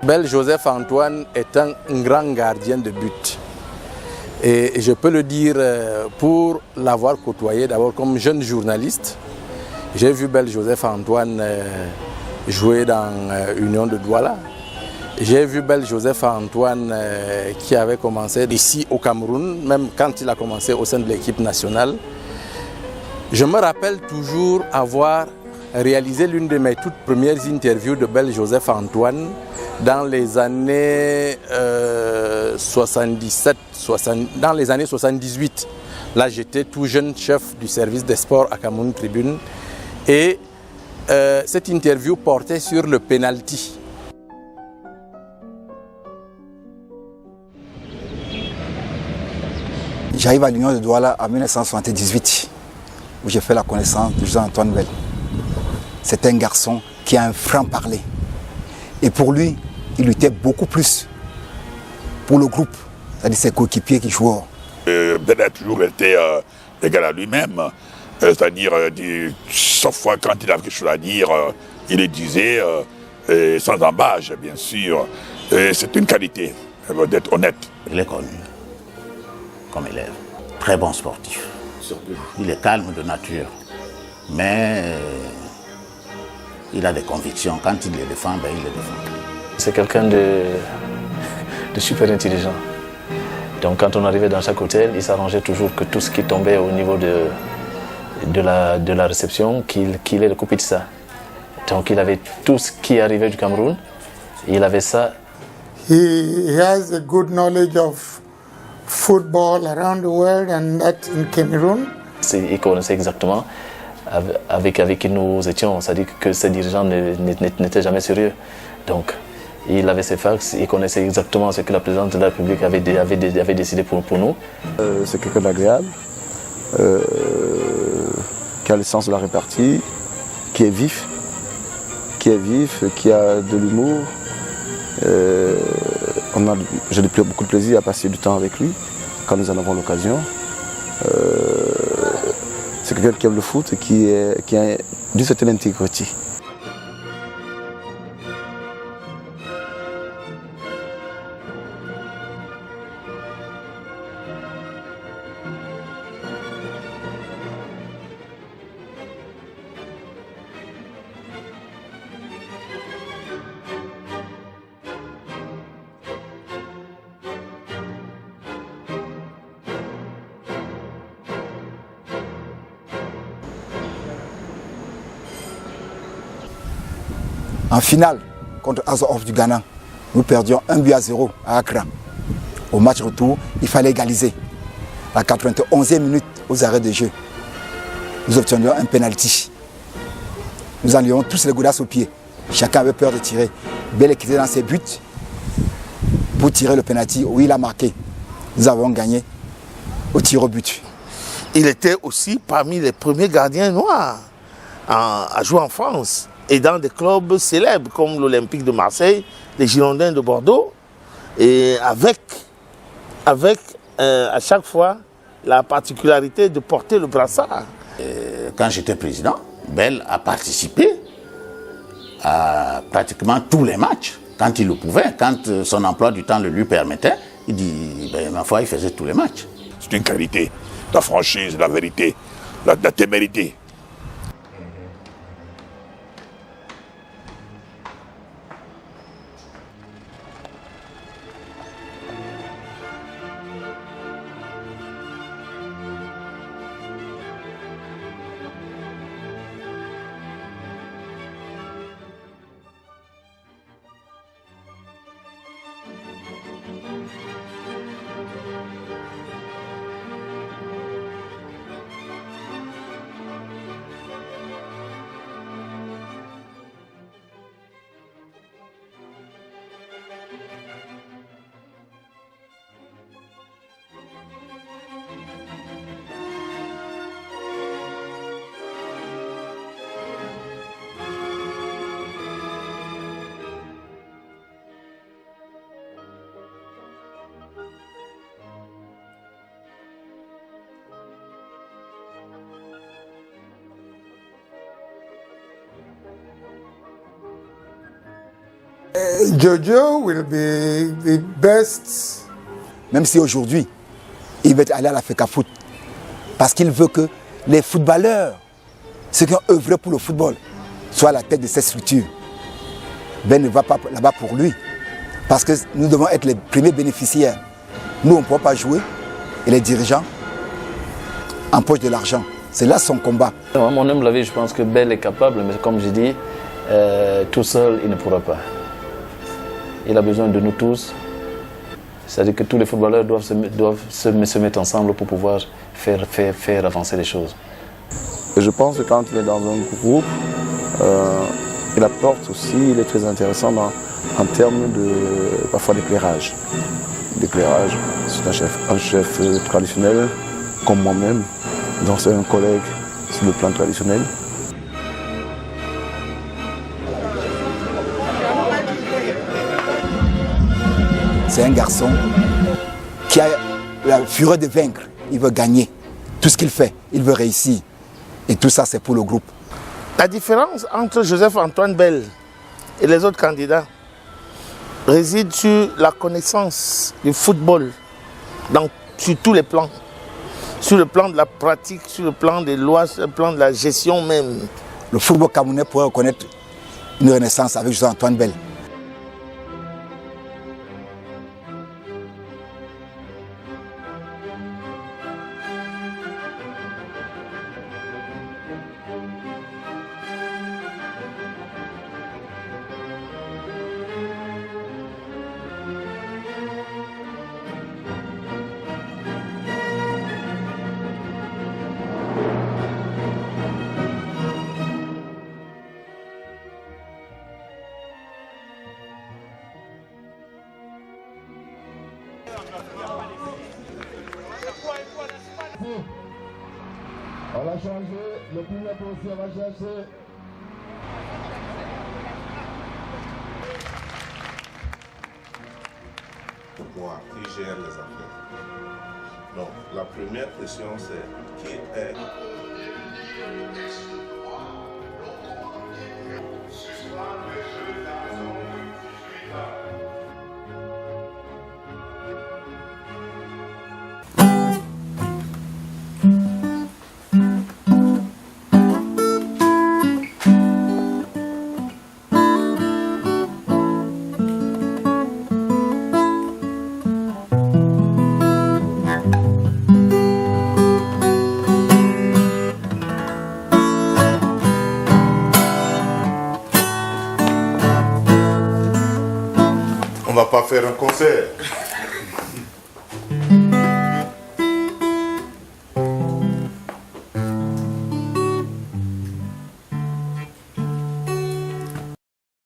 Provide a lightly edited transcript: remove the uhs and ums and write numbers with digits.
Bel Joseph Antoine est un grand gardien de but. Et je peux le dire pour l'avoir côtoyé d'abord comme jeune journaliste. J'ai vu Bel Joseph Antoine jouer dans Union de Douala. J'ai vu Bel Joseph Antoine qui avait commencé ici au Cameroun, même quand il a commencé au sein de l'équipe nationale. Je me rappelle toujours avoir réalisé l'une de mes toutes premières interviews de Bel Joseph Antoine dans les années 78. Là, j'étais tout jeune chef du service des sports à Cameroun Tribune. Et cette interview portait sur le penalty. J'arrive à l'Union de Douala en 1978, où j'ai fait la connaissance de Jean-Antoine Bel. C'est un garçon qui a un franc-parler. Et pour lui, il luttait beaucoup plus pour le groupe, c'est-à-dire ses coéquipiers qui jouent. Bel a toujours été égal à lui-même, c'est-à-dire, sauf quand il avait quelque chose à dire, il le disait, sans embâche, bien sûr. C'est une qualité d'être honnête. Il est connu comme élève, très bon sportif. Il est calme de nature, mais il a des convictions. Quand il les défend, ben il les défend. C'est quelqu'un de super intelligent. Donc quand on arrivait dans chaque hôtel, il s'arrangeait toujours que tout ce qui tombait au niveau de la réception, qu'il ait le copie de ça. Donc il avait tout ce qui arrivait du Cameroun, il avait ça. He has a good knowledge of football around the world and that in Cameroon. Il connaissait exactement avec qui nous étions, c'est-à-dire que ces dirigeants n'étaient jamais sérieux. Donc il avait ses fax, il connaissait exactement ce que la présidente de la République avait décidé pour nous. C'est quelqu'un d'agréable, qui a le sens de la répartie, qui est vif, qui a de l'humour. J'ai beaucoup de plaisir à passer du temps avec lui quand nous en avons l'occasion. C'est quelqu'un qui aime le foot et qui a d'une certaine intégrité. En finale, contre Azov du Ghana, nous perdions 1-0 à Accra. Au match retour, il fallait égaliser. À la 91e minute, aux arrêts de jeu, nous obtenions un penalty. Nous enlevions tous les godasses au pied. Chacun avait peur de tirer. Bel était dans ses buts pour tirer le penalty où il a marqué. Nous avons gagné au tir au but. Il était aussi parmi les premiers gardiens noirs à jouer en France. Et dans des clubs célèbres comme l'Olympique de Marseille, les Girondins de Bordeaux, et avec à chaque fois la particularité de porter le brassard. Quand j'étais président, Bel a participé à pratiquement tous les matchs, quand il le pouvait, quand son emploi du temps le lui permettait, il dit, ma foi, il faisait tous les matchs. C'est une qualité, la franchise, la vérité, la témérité. Jojo will be the best. Même si aujourd'hui, il veut aller à la FECAFOOT, parce qu'il veut que les footballeurs, ceux qui ont œuvré pour le football, soient à la tête de cette structure. Ben ne va pas là-bas pour lui, parce que nous devons être les premiers bénéficiaires. Nous, on ne peut pas jouer, et les dirigeants empochent de l'argent. C'est là son combat. À mon humble avis, je pense que Bell est capable, mais comme je dis, tout seul, il ne pourra pas. Il a besoin de nous tous. C'est-à-dire que tous les footballeurs doivent se mettre ensemble pour pouvoir faire avancer les choses. Et je pense que quand il est dans un groupe, il apporte aussi, il est très intéressant en termes de parfois d'éclairage. D'éclairage, c'est un chef traditionnel comme moi-même, donc c'est un collègue sur le plan traditionnel. C'est un garçon qui a la fureur de vaincre. Il veut gagner. Tout ce qu'il fait, il veut réussir. Et tout ça, c'est pour le groupe. La différence entre Joseph-Antoine Bell et les autres candidats réside sur la connaissance du football sur tous les plans. Sur le plan de la pratique, sur le plan des lois, sur le plan de la gestion même. Le football camerounais pourrait reconnaître une renaissance avec Joseph-Antoine Bell. On va changer, le premier aussi on va chercher. Moi qui gère les affaires. Donc la première question c'est qui est on va pas faire un concert.